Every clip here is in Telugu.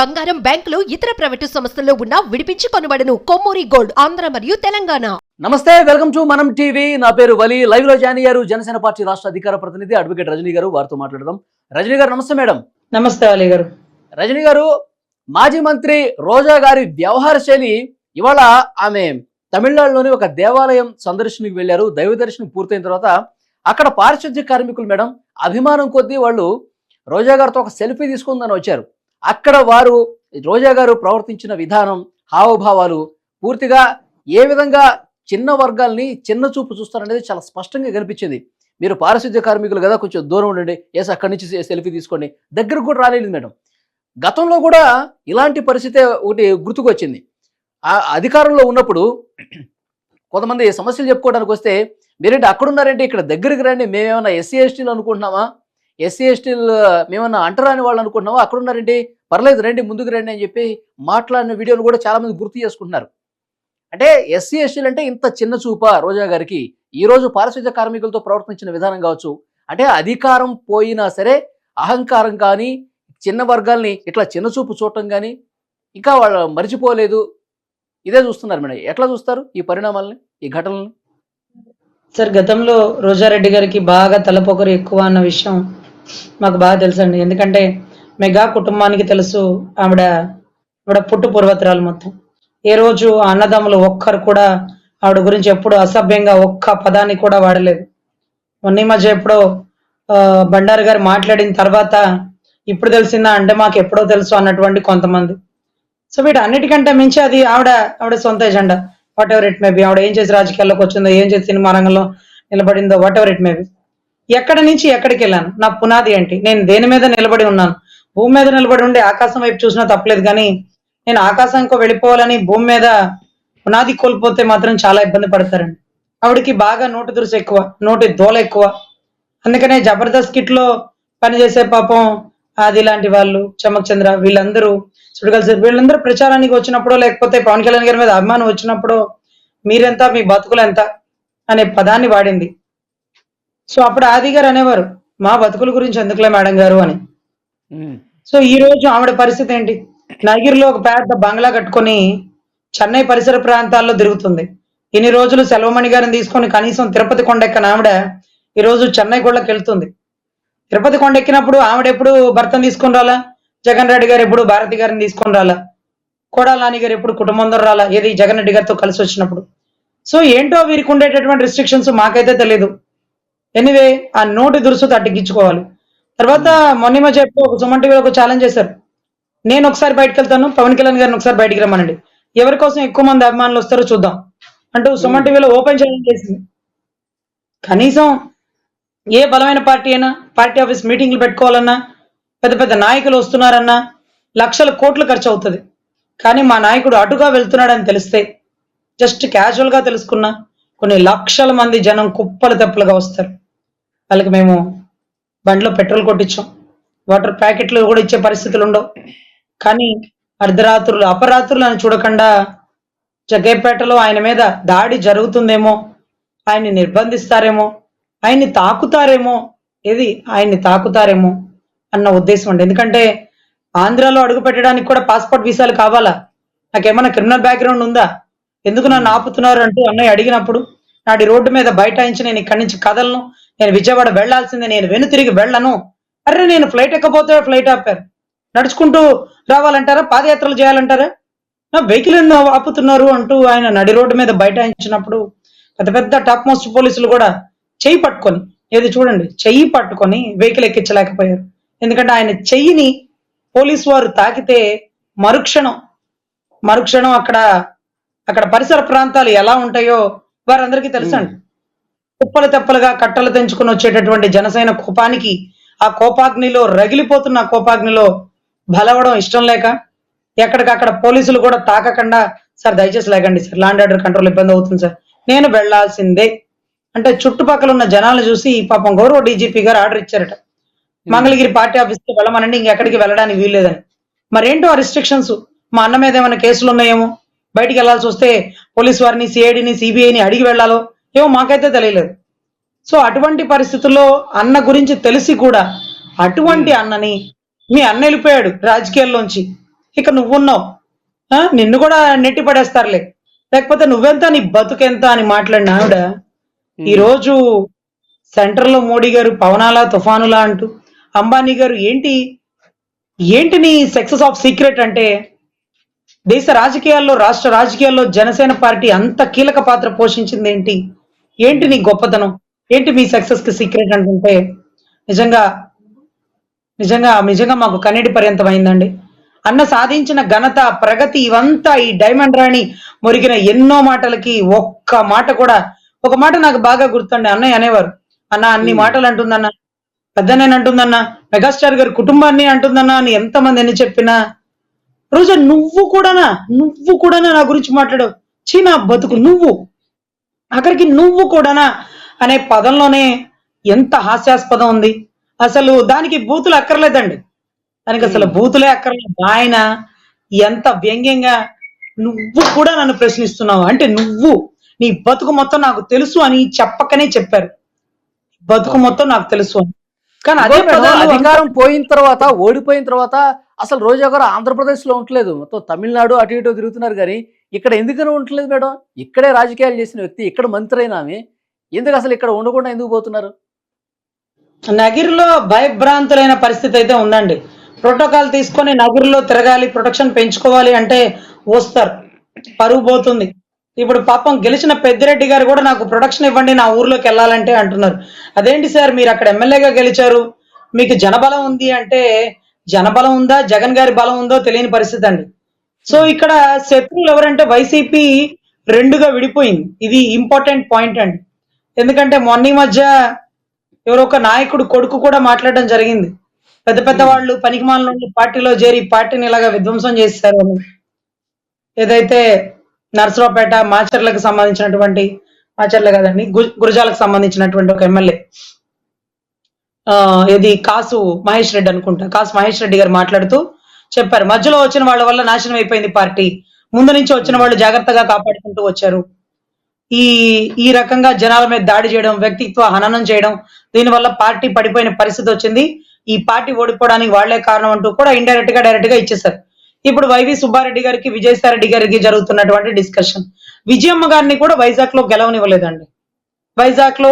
బంగారం, బ్యాంకులు, ఇతర ప్రైవేటు సంస్థల్లో ఉన్న విడిపించి కొనబడను. కొమ్మూరి గోల్డ్, ఆంధ్ర మరియు తెలంగాణ. నమస్తే, వెల్కమ్ టు మనం టీవీ. నా పేరు వలి. లైవ్ లో జాయిన్ అయ్యారు జనసేన పార్టీ రాష్ట్ర అధికార ప్రతినిధి అడ్వకేట్ రజనీ గారు. వారితో మాట్లాడదాం. రజనీ గారు నమస్తే. మేడం నమస్తే వలి గారు. రజనీ గారు, మాజీ మంత్రి రోజా గారి వ్యవహార శైలి ఇవాళ ఆమె తమిళనాడులోని ఒక దేవాలయం సందర్శనకు వెళ్లారు. దైవ దర్శనం పూర్తయిన తర్వాత అక్కడ పారిశుద్ధ్య కార్మికులు మేడం అభిమానం కొద్దీ వాళ్ళు రోజా గారితో ఒక సెల్ఫీ తీసుకుందని వచ్చారు. అక్కడ వారు రోజా గారు ప్రవర్తించిన విధానం, హావభావాలు పూర్తిగా ఏ విధంగా చిన్న వర్గాల్ని చిన్న చూపు చూస్తారనేది చాలా స్పష్టంగా కనిపించింది. మీరు పారిశుద్ధ్య కార్మికులు కదా, కొంచెం దూరం ఉండండి, ఎస్ అక్కడి నుంచి సెల్ఫీ తీసుకోండి, దగ్గరకు కూడా రాలేదు మేడం. గతంలో కూడా ఇలాంటి పరిస్థితి ఒకటి గుర్తుకొచ్చింది. ఆ అధికారంలో ఉన్నప్పుడు కొంతమంది సమస్యలు చెప్పుకోవడానికి వస్తే మీరేంటి అక్కడున్నారంటే ఇక్కడ దగ్గరికి రండి, మేమేమన్నా ఎస్సీ ఎస్టీలు అనుకుంటున్నామా, ఎస్సీ ఎస్టీలు మేమన్నా అంటరాని వాళ్ళు అనుకుంటున్నామా, అక్కడున్నారండి, పర్లేదు రండి, ముందుకు రండి అని చెప్పి మాట్లాడిన వీడియోలు కూడా చాలా మంది గుర్తు చేసుకుంటున్నారు. అంటే ఎస్సీ ఎస్టీలు అంటే ఇంత చిన్న చూప రోజా గారికి? ఈరోజు పారిశుద్ధ్య కార్మికులతో ప్రవర్తించిన విధానం కావచ్చు, అంటే అధికారం పోయినా సరే అహంకారం కానీ చిన్న వర్గాల్ని ఇట్లా చిన్న చూపు చూడటం కానీ ఇంకా వాళ్ళు మర్చిపోలేదు. ఇదే చూస్తున్నారు మేడం. ఎట్లా చూస్తారు ఈ పరిణామాలని, ఈ ఘటనలను? సార్, గతంలో రోజారెడ్డి గారికి బాగా తలపొగరు ఎక్కువ అన్న విషయం మాకు బాగా తెలుసండి. ఎందుకంటే మెగా కుటుంబానికి తెలుసు ఆవిడ పుట్టు పూర్వతరాలు మొత్తం. ఏ రోజు అన్నదమ్ములు ఒక్కరు కూడా ఆవిడ గురించి ఎప్పుడు అసభ్యంగా ఒక్క పదాన్ని కూడా వాడలేదు. మొన్న మధ్య ఎప్పుడో బండారు గారు మాట్లాడిన తర్వాత ఇప్పుడు తెలిసిందా అంటే మాకు ఎప్పుడో తెలుసు అన్నటువంటి కొంతమంది. సో వీటి అన్నిటికంటే మించి అది ఆవిడ సొంత agenda, what ever it maybe. ఆవిడ ఏం చేసి రాజకీయాల్లోకి వచ్చిందో, ఏం చేసి సినిమా రంగంలో నిలబడిందో, వాట్ ఎవర్ ఇట్ మేబీ. ఎక్కడి నుంచి ఎక్కడికి వెళ్ళాను, నా పునాది ఏంటి, నేను దేని మీద నిలబడి ఉన్నాను. భూమి మీద నిలబడి ఉండి ఆకాశం వైపు చూసినా తప్పలేదు, కానీ నేను ఆకాశంకో వెళ్ళిపోవాలని భూమి మీద పునాది కోల్పోతే మాత్రం చాలా ఇబ్బంది పడతారండి. ఆవిడకి బాగా నోటి దురుసు ఎక్కువ, నోటి దోల ఎక్కువ. అందుకనే జబర్దస్త్ కిట్ లో పనిచేసే పాపం ఆది లాంటి వాళ్ళు, చమక్ చంద్ర, వీళ్ళందరూ సుడిగలిసి వీళ్ళందరూ ప్రచారానికి వచ్చినప్పుడు, లేకపోతే పవన్ కళ్యాణ్ గారి మీద అభిమానం వచ్చినప్పుడు మీరెంత, మీ బతుకులు ఎంత అనే పదాన్ని వాడింది. సో అప్పుడు ఆది గారు అనేవారు, మా బతుకుల గురించి ఎందుకులే మేడం గారు అని. సో ఈ రోజు ఆవిడ పరిస్థితి ఏంటి? నగిరిలో ఒక పెద్ద బంగ్లా కట్టుకొని చెన్నై పరిసర ప్రాంతాల్లో తిరుగుతుంది. ఇన్ని రోజులు సెల్వమణి గారిని తీసుకొని కనీసం తిరుపతి కొండెక్కన ఆవిడ ఈ రోజు చెన్నై గుళ్ళకి వెళ్తుంది. తిరుపతి కొండెక్కినప్పుడు ఆవిడ ఎప్పుడు భర్తను తీసుకొని రాలా, జగన్ రెడ్డి గారు ఎప్పుడు భారతి గారిని తీసుకొని రాలా, కోడాల నాని గారు ఎప్పుడు కుటుంబంతో రాలా, ఏది జగన్ రెడ్డి గారితో కలిసి వచ్చినప్పుడు. సో ఏంటో వీరికి ఉండేటటువంటి రిస్ట్రిక్షన్స్ మాకైతే తెలియదు. ఎనీవే, ఆ నోటి దురుసు తగ్గించుకోవాలి. తర్వాత మొన్న మధ్య ఒక సుమన్ టీవీలో ఒక ఛాలెంజ్ చేశారు, నేను ఒకసారి బయటకు వెళ్తాను, పవన్ కళ్యాణ్ గారిని ఒకసారి బయటికి రమ్మనండి, ఎవరి కోసం ఎక్కువ మంది అభిమానులు వస్తారో చూద్దాం అంటూ సుమన్ టీవీలో ఓపెన్ ఛాలెంజ్ చేసింది. కనీసం ఏ బలమైన పార్టీ అయినా పార్టీ ఆఫీస్ మీటింగ్లు పెట్టుకోవాలన్నా, పెద్ద పెద్ద నాయకులు వస్తున్నారన్నా లక్షల కోట్లు ఖర్చు అవుతుంది. కానీ మా నాయకుడు అటుగా వెళ్తున్నాడని తెలిస్తే, జస్ట్ క్యాజువల్ గా తెలుసుకున్నా కొన్ని లక్షల మంది జనం కుప్పలు తెప్పలుగా వస్తారు. వాళ్ళకి మేము బండిలో పెట్రోల్ కొట్టించాం, వాటర్ ప్యాకెట్లు కూడా ఇచ్చే పరిస్థితులు ఉండవు. కానీ అర్ధరాత్రులు అపరాత్రులు అని చూడకుండా జగ్గైపేటలో ఆయన మీద దాడి జరుగుతుందేమో, ఆయన్ని నిర్బంధిస్తారేమో, ఆయన్ని తాకుతారేమో, ఆయన్ని తాకుతారేమో అన్న ఉద్దేశం అండి. ఎందుకంటే ఆంధ్రాలో అడుగు పెట్టడానికి కూడా పాస్పోర్ట్ వీసాలు కావాలా, నాకేమన్నా క్రిమినల్ బ్యాక్గ్రౌండ్ ఉందా, ఎందుకు నన్ను ఆపుతున్నారు అంటూ అన్నయ్య అడిగినప్పుడు నాటి రోడ్డు మీద బైఠాయించి నేను ఇక్కడి నుంచి కదలను, నేను విజయవాడ వెళ్లాల్సిందే, నేను వెను తిరిగి వెళ్ళను. అరే నేను ఫ్లైట్ ఎక్కపోతే ఫ్లైట్ ఆపారు, నడుచుకుంటూ రావాలంటారా, పాదయాత్రలు చేయాలంటారా, నా వెహికల్ ఆపుతున్నారు అంటూ ఆయన నడి రోడ్డు మీద బైఠాయించినప్పుడు పెద్ద పెద్ద టాప్ మోస్ట్ పోలీసులు కూడా చెయ్యి పట్టుకొని, చూడండి, చెయ్యి పట్టుకొని వెహికల్ ఎక్కించలేకపోయారు. ఎందుకంటే ఆయన చెయ్యిని పోలీసు వారు తాకితే మరుక్షణం అక్కడ పరిసర ప్రాంతాలు ఎలా ఉంటాయో వారందరికీ తెలుసండి. కుప్పలు తెప్పలుగా కట్టలు తెంచుకొని వచ్చేటటువంటి జనసేన కోపానికి, ఆ కోపాగ్నిలో రగిలిపోతున్న కోపాగ్నిలో బలవడం ఇష్టం లేక ఎక్కడికక్కడ పోలీసులు కూడా తాకకుండా, సార్ దయచేసి లేకండి సార్, ల్యాండ్ ఆర్డర్ కంట్రోల్ ఇబ్బంది అవుతుంది సార్, నేను వెళ్లాల్సిందే అంటే చుట్టుపక్కల ఉన్న జనాలు చూసి పాపం గౌరవ డీజీపీ గారు ఆర్డర్ ఇచ్చారట, మంగళగిరి పార్టీ ఆఫీస్కి వెళ్ళమనండి, ఇంకెక్కడికి వెళ్ళడానికి వీల్లేదని. మరేంటో ఆ రిస్ట్రిక్షన్స్? మా అన్న మీద ఏమైనా కేసులు ఉన్నాయేమో, బయటికి వెళ్లాల్సి వస్తే పోలీసు వారిని, సిఐడిని, సిబిఐని అడిగి వెళ్లాలో ఏమో మాకైతే తెలియలేదు. సో అటువంటి పరిస్థితుల్లో అన్న గురించి తెలిసి కూడా అటువంటి అన్నని, మీ అన్న వెళ్ళిపోయాడు రాజకీయాల్లోంచి, ఇక నువ్వున్నావు, నిన్ను కూడా నెట్టి పడేస్తారులే, లేకపోతే నువ్వెంత నీ బతుకెంత అని మాట్లాడిన ఆవిడ ఈ రోజు సెంటర్ లో మోడీ గారు పవనాలా తుఫానులా అంటూ, అంబానీ గారు ఏంటి ఏంటి నీ సక్సెస్ ఆఫ్ సీక్రెట్ అంటే, దేశ రాజకీయాల్లో రాష్ట్ర రాజకీయాల్లో జనసేన పార్టీ అంత కీలక పాత్ర పోషించింది ఏంటి, ఏంటి నీ గొప్పతనం, ఏంటి మీ సక్సెస్ కి సీక్రెట్ అంటుంటే నిజంగా నిజంగా నిజంగా మాకు కన్నీటి పర్యంతం అయిందండి. అన్న సాధించిన ఘనత ప్రగతి ఇవంతా ఈ డైమండ్ రాణి మురిగిన ఎన్నో మాటలకి ఒక్క మాట కూడా, ఒక మాట నాకు బాగా గుర్తుండే, అన్నయ్య అనేవారు, అన్న అన్ని మాటలు అంటుందన్న, పెద్దనేని అంటుందన్న, మెగాస్టార్ గారి కుటుంబాన్ని అంటుందన్న అని ఎంతమంది ఎన్ని చెప్పినా, రోజా నువ్వు కూడానా నా గురించి మాట్లాడావు, చీనా బతుకు నువ్వు, ఆఖరికి నువ్వు కూడానా అనే పదంలోనే ఎంత హాస్యాస్పదం ఉంది. అసలు దానికి బూతులు అక్కర్లేదండి, దానికి అసలు బూతులే అక్కర్లేదు. ఆయన ఎంత వ్యంగ్యంగా నువ్వు కూడా నన్ను ప్రశ్నిస్తున్నావు అంటే, నువ్వు నీ బతుకు మొత్తం నాకు తెలుసు అని చెప్పకనే చెప్పారు, బతుకు మొత్తం నాకు తెలుసు అని. కానీ అదే పదాలు అధికారం పోయిన తర్వాత, ఓడిపోయిన తర్వాత అసలు రోజా గారు ఆంధ్రప్రదేశ్ లో ఉండలేదు, మొత్తం తమిళనాడు అటు ఇటు తిరుగుతున్నారు. కానీ ఇక్కడ ఎందుకని ఉండట్లేదు మేడం? ఇక్కడే రాజకీయాలు చేసిన వ్యక్తి, ఇక్కడ మంత్రి అయినా ఆమె ఎందుకు అసలు ఇక్కడ ఉండకుండా ఎందుకు పోతున్నారు? నగిరిలో భయభ్రాంతులైన పరిస్థితి అయితే ఉందండి. ప్రోటోకాల్ తీసుకొని నగిరిలో తిరగాలి, ప్రొటెక్షన్ పెంచుకోవాలి అంటే వస్తారు, పరువు పోతుంది. ఇప్పుడు పాపం గెలిచిన పెద్దిరెడ్డి గారు కూడా నాకు ప్రొటెక్షన్ ఇవ్వండి నా ఊర్లోకి వెళ్ళాలంటే అంటున్నారు. అదేంటి సార్, మీరు అక్కడ ఎమ్మెల్యేగా గెలిచారు, మీకు జనబలం ఉంది అంటే, జనబలం ఉందా జగన్ గారి బలం ఉందో తెలియని పరిస్థితి అండి. సో ఇక్కడ శత్రువులు ఎవరంటే వైసీపీ రెండుగా విడిపోయింది. ఇది ఇంపార్టెంట్ పాయింట్ అండి. ఎందుకంటే మొన్న మధ్య ఎవరో ఒక నాయకుడు కొడుకు కూడా మాట్లాడడం జరిగింది, పెద్ద పెద్ద వాళ్ళు పనికిమాల పార్టీలో చేరి పార్టీని ఇలాగా విధ్వంసం చేశారు అని. ఏదైతే నర్సరావుపేట మాచర్లకు సంబంధించినటువంటి, మాచర్ల కదండి, గురజాలకు సంబంధించినటువంటి ఒక ఎమ్మెల్యే, ఇది కాసు మహేష్ రెడ్డి అనుకుంటా, కాసు మహేష్ రెడ్డి గారు మాట్లాడుతూ చెప్పారు, మధ్యలో వచ్చిన వాళ్ళ వల్ల నాశనం అయిపోయింది పార్టీ, ముందు నుంచి వచ్చిన వాళ్ళు జాగ్రత్తగా కాపాడుకుంటూ వచ్చారు, ఈ రకంగా జనాల మీద దాడి చేయడం, వ్యక్తిత్వ హననం చేయడం, దీనివల్ల పార్టీ పడిపోయిన పరిస్థితి వచ్చింది, ఈ పార్టీ ఓడిపోవడానికి వాళ్లే కారణం అంటూ కూడా ఇండైరెక్ట్ గా డైరెక్ట్ గా ఇచ్చేసారు. ఇప్పుడు వైవి సుబ్బారెడ్డి గారికి విజయసాయి రెడ్డి గారికి జరుగుతున్నటువంటి డిస్కషన్, విజయమ్మ గారిని కూడా వైజాగ్ లో గెలవనివ్వలేదండి. వైజాగ్ లో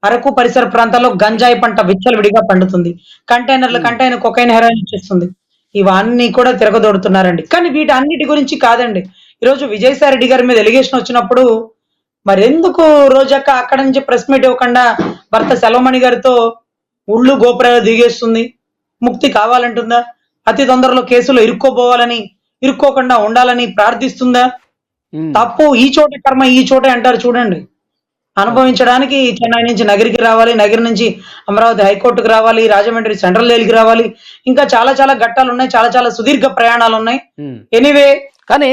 అరకు పరిసర ప్రాంతాల్లో గంజాయి పంట విచ్చలవిడిగా పండుతుంది, కంటైనర్ కొకైన్ హెరాయిన్ ఇచ్చేస్తుంది, ఇవన్నీ కూడా తిరగదోడుతున్నారండి. కానీ వీటన్నిటి గురించి కాదండి, ఈరోజు విజయసాయి రెడ్డి గారి మీద ఎలిగేషన్ వచ్చినప్పుడు మరెందుకు రోజక్క అక్కడ నుంచి ప్రెస్ మీట్ ఇవ్వకుండా భర్త సెలవమణి గారితో ఉళ్ళు గోపురాలు దిగేస్తుంది, ముక్తి కావాలంటుందా, అతి తొందరలో కేసులో ఇరుక్కోకుండా ఉండాలని ప్రార్థిస్తుందా? తప్పు ఈ చోట కర్మ ఈ చోటే అంటారు చూడండి. అనుభవించడానికి చెన్నై నుంచి నగిరికి రావాలి, నగిరి నుంచి అమరావతి హైకోర్టుకు రావాలి, రాజమండ్రి సెంట్రల్ జైలుకి రావాలి, ఇంకా చాలా చాలా ఘట్టాలు ఉన్నాయి, చాలా చాలా సుదీర్ఘ ప్రయాణాలు ఉన్నాయి. ఎనీవే, కానీ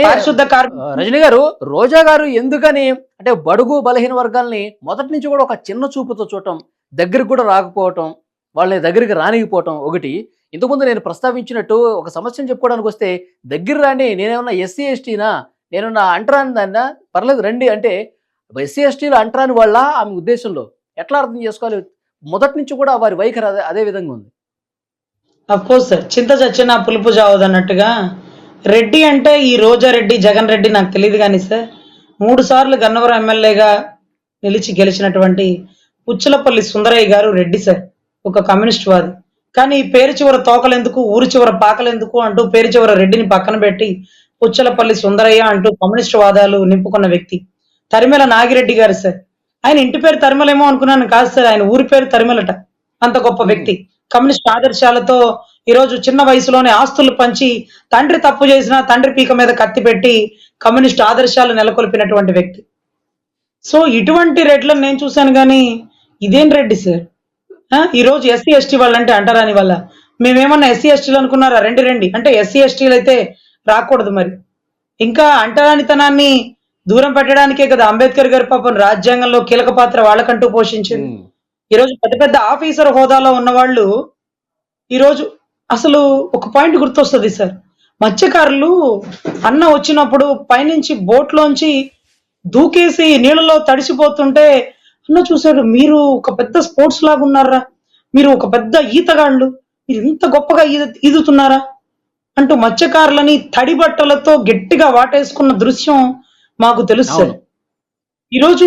రజనీ గారు, రోజా గారు ఎందుకని అంటే బడుగు బలహీన వర్గాల్ని మొదటి నుంచి కూడా ఒక చిన్న చూపుతో చూడటం, దగ్గరికి కూడా రాకపోవటం, వాళ్ళని దగ్గరికి రానికపోవటం ఒకటి. ఇంతకుముందు నేను ప్రస్తావించినట్టు ఒక సమస్యను చెప్పుకోవడానికి వస్తే దగ్గర రాని, నేనేమన్నా ఎస్సీ ఎస్టీనా, నేనున్నా అంటరాని దాన్నా పర్లేదు రండి అంటే, ఎస్సీ ఎస్టీలు అంటరాని వాళ్ళ ఆమె ఉద్దేశంలో ఎట్లా అర్థం చేసుకోవాలి? మొదటి నుంచి కూడా వారి వైఖరి అదే విధంగా ఉంది. అఫ్కోర్స్ సార్, చింత చచ్చిన పులుపు చావదు అన్నట్టుగా రెడ్డి అంటే ఈ రోజా రెడ్డి, జగన్ రెడ్డి నాకు తెలియదు కానీ సార్, 3 సార్లు గన్నవరం ఎమ్మెల్యేగా నిలిచి గెలిచినటువంటి పుచ్చలపల్లి సుందరయ్య గారు రెడ్డి సార్, ఒక కమ్యూనిస్ట్ వాది. కానీ పేరు చివర తోకలెందుకు, ఊరు చివర పాకలెందుకు అంటూ పేరు చివర రెడ్డిని పక్కన పెట్టి పుచ్చలపల్లి సుందరయ్య అంటూ కమ్యూనిస్ట్ వాదాలు నింపుకున్న వ్యక్తి తరిమెల నాగిరెడ్డి గారు సార్. ఆయన ఇంటి పేరు తరిమెలేమో అనుకున్నాను, కాదు సార్, ఆయన ఊరి పేరు తరిమెలట. అంత గొప్ప వ్యక్తి, కమ్యూనిస్ట్ ఆదర్శాలతో ఈరోజు చిన్న వయసులోనే ఆస్తులు పంచి, తండ్రి తప్పు చేసినా తండ్రి పీక మీద కత్తి పెట్టి కమ్యూనిస్ట్ ఆదర్శాలు నెలకొల్పినటువంటి వ్యక్తి. సో ఇటువంటి రెడ్లను నేను చూశాను, కానీ ఇదేం రెడ్డి సార్? ఈరోజు ఎస్సీ ఎస్టీ వాళ్ళంటే అంటారాని వాళ్ళ, మేమేమన్నా ఎస్సీ ఎస్టీలు అనుకున్నారా? రండి అంటే ఎస్సీ ఎస్టీలు అయితే రాకూడదు మరి. ఇంకా అంటరానితనాన్ని దూరం పెట్టడానికే కదా అంబేద్కర్ గారి పాపం రాజ్యాంగంలో కీలక పాత్ర వాళ్ళకంటూ పోషించింది. ఈరోజు పెద్ద పెద్ద ఆఫీసర్ హోదాలో ఉన్న వాళ్ళు ఈరోజు అసలు ఒక పాయింట్ గుర్తొస్తుంది సార్, మత్స్యకారులు అన్న వచ్చినప్పుడు పైనుంచి బోట్లోంచి దూకేసి నీళ్ళలో తడిసిపోతుంటే అన్న చూశాడు, మీరు ఒక పెద్ద స్పోర్ట్స్ లాగా ఉన్నారా, మీరు ఒక పెద్ద ఈతగాళ్ళు, మీరు ఇంత గొప్పగా ఈదుతున్నారా, అంటూ మత్స్యకారులని తడి బట్టలతో గట్టిగా వాటేసుకున్న దృశ్యం మాకు తెలుసు సార్. అవును. ఈరోజు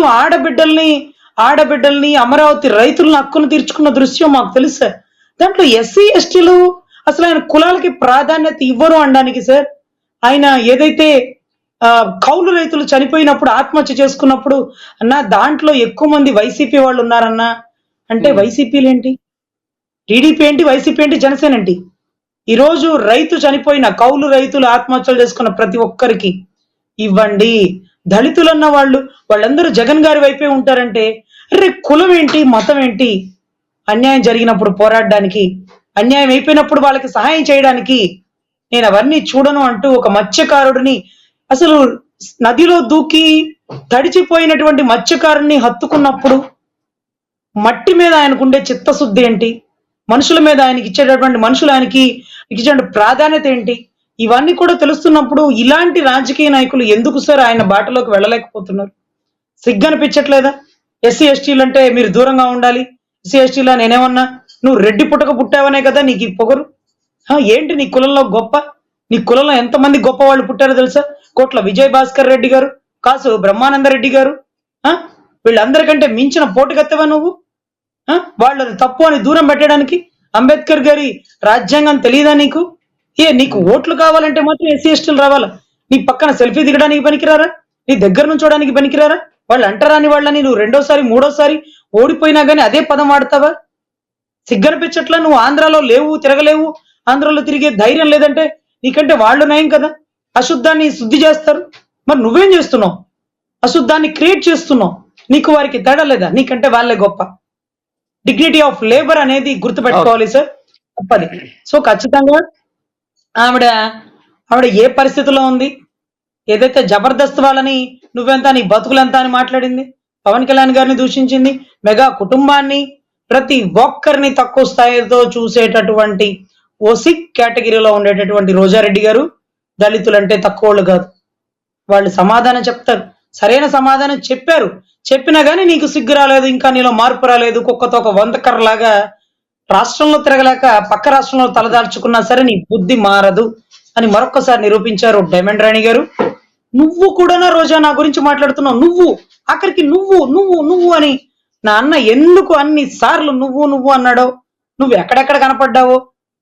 ఆడబిడ్డల్ని అమరావతి రైతులను హక్కును తీర్చుకున్న దృశ్యం మాకు తెలుసు సార్. దాంట్లో ఎస్సీ ఎస్టీలు అసలు ఆయన కులాలకి ప్రాధాన్యత ఇవ్వరు అనడానికి సార్. ఆయన ఏదైతే కౌలు రైతులు చనిపోయినప్పుడు ఆత్మహత్య చేసుకున్నప్పుడు అన్నా దాంట్లో ఎక్కువ మంది వైసీపీ వాళ్ళు ఉన్నారన్నా అంటే వైసీపీలు ఏంటి, టీడీపీ ఏంటి, వైసీపీ ఏంటి, జనసేన ఏంటి? ఈరోజు రైతు చనిపోయిన కౌలు రైతులు ఆత్మహత్యలు చేసుకున్న ప్రతి ఒక్కరికి ఇవ్వండి. దళితులన్న వాళ్ళందరూ జగన్ గారి వైపే ఉంటారంటే అరే కులం ఏంటి, మతం ఏంటి? అన్యాయం జరిగినప్పుడు పోరాడడానికి, అన్యాయం అయిపోయినప్పుడు వాళ్ళకి సహాయం చేయడానికి నేను అవన్నీ చూడను అంటూ ఒక మత్స్యకారుడిని అసలు నదిలో దూకి తడిచిపోయినటువంటి మత్స్యకారుని హత్తుకున్నప్పుడు మట్టి మీద ఆయనకుండే చిత్తశుద్ధి ఏంటి, మనుషుల మీద ఆయనకి ఇచ్చేటువంటి ప్రాధాన్యత ఏంటి, ఇవన్నీ కూడా తెలుస్తున్నప్పుడు ఇలాంటి రాజకీయ నాయకులు ఎందుకు సార్ ఆయన బాటలోకి వెళ్ళలేకపోతున్నారు? సిగ్గనిపించట్లేదా? ఎస్సీ ఎస్టీలు అంటే మీరు దూరంగా ఉండాలి, ఎస్సీ ఎస్టీలా నేనేమన్నా, నువ్వు రెడ్డి పుట్టక పుట్టావనే కదా నీకు ఈ పొగరు? ఏంటి నీ కులంలో గొప్ప? నీ కులంలో ఎంతమంది గొప్ప వాళ్ళు పుట్టారో తెలుసా? కోట్ల విజయ్ భాస్కర్ రెడ్డి గారు, కాసు బ్రహ్మానంద రెడ్డి గారు, వీళ్ళందరికంటే మించిన పోటుగత్తవా నువ్వు? వాళ్ళని తప్పు అని దూరం పెట్టడానికి అంబేద్కర్ గారి రాజ్యాంగం తెలియదా నీకు? నీకు ఓట్లు కావాలంటే మాత్రం ఎస్సీ ఎస్టీలు రావాలా? నీ పక్కన సెల్ఫీ దిగడానికి పనికిరారా? నీ దగ్గర నుంచోడానికి పనికిరారా? వాళ్ళు అంటరాని వాళ్ళని నువ్వు రెండోసారి మూడోసారి ఓడిపోయినా గానీ అదే పదం వాడతావా? సిగ్గనిపించట్లా? నువ్వు ఆంధ్రాలో లేవు, తిరగలేవు, ఆంధ్రాలో తిరిగే ధైర్యం లేదంటే నీకంటే వాళ్ళు నయం కదా. అశుద్ధాన్ని శుద్ధి చేస్తారు, మరి నువ్వేం చేస్తున్నావు? అశుద్ధాన్ని క్రియేట్ చేస్తున్నావు. నీకు వారికి తేడా లేదా? నీకంటే వాళ్ళే గొప్ప. డిగ్నిటీ ఆఫ్ లేబర్ అనేది గుర్తుపెట్టుకోవాలి సార్, తప్పది. సో ఖచ్చితంగా ఆవిడ ఏ పరిస్థితిలో ఉంది? ఏదైతే జబర్దస్త్ వాళ్ళని నువ్వెంత, నీ బతుకులెంత అని మాట్లాడింది, పవన్ కళ్యాణ్ గారిని దూషించింది, మెగా కుటుంబాన్ని, ప్రతి ఒక్కరిని తక్కువ స్థాయితో చూసేటటువంటి ఓసి కేటగిరీలో ఉండేటటువంటి రోజారెడ్డి గారు దళితులంటే తక్కువ వాళ్ళు కాదు. వాళ్ళు సమాధానం చెప్తారు, సరైన సమాధానం చెప్పినా గానీ నీకు సిగ్గు రాలేదు, ఇంకా నీలో మార్పు రాలేదు, కుక్కతో ఒక వంతకర్రలాగా రాష్ట్రంలో తిరగలేక పక్క రాష్ట్రంలో తలదాల్చుకున్నా సరే నీ బుద్ధి మారదు అని మరొక్కసారి నిరూపించారు డైమండ్ రాణి గారు. నువ్వు కూడా రోజా నా గురించి మాట్లాడుతున్నావు, నువ్వు ఆఖరికి నువ్వు అని నా అన్న ఎందుకు అన్ని సార్లు నువ్వు అన్నాడో, నువ్వు ఎక్కడెక్కడ కనపడ్డావో,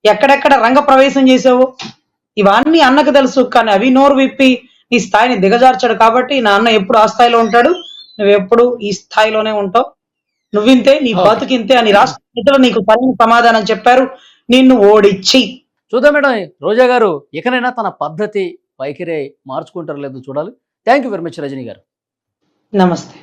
ఎక్కడెక్కడ రంగ ప్రవేశం చేసావో ఇవన్నీ అన్నకు తెలుసు. కానీ అవి నోరు విప్పి నీ స్థాయిని దిగజార్చాడు కాబట్టి నా అన్న ఎప్పుడు ఆ స్థాయిలో ఉంటాడు, నువ్వెప్పుడు ఈ స్థాయిలోనే ఉంటావు. నువ్వింతే, నీ బతుకింతే అని రాష్ట్ర ప్రజలు నీకు సరైన సమాధానం చెప్పారు, నిన్ను ఓడించి. చూద్దాం మేడం, రోజా గారు ఇకనైనా తన పద్ధతి వైఖరి మార్చుకుంటారో లేదో చూడాలి. Thank you very much Rajani garu. నమస్తే.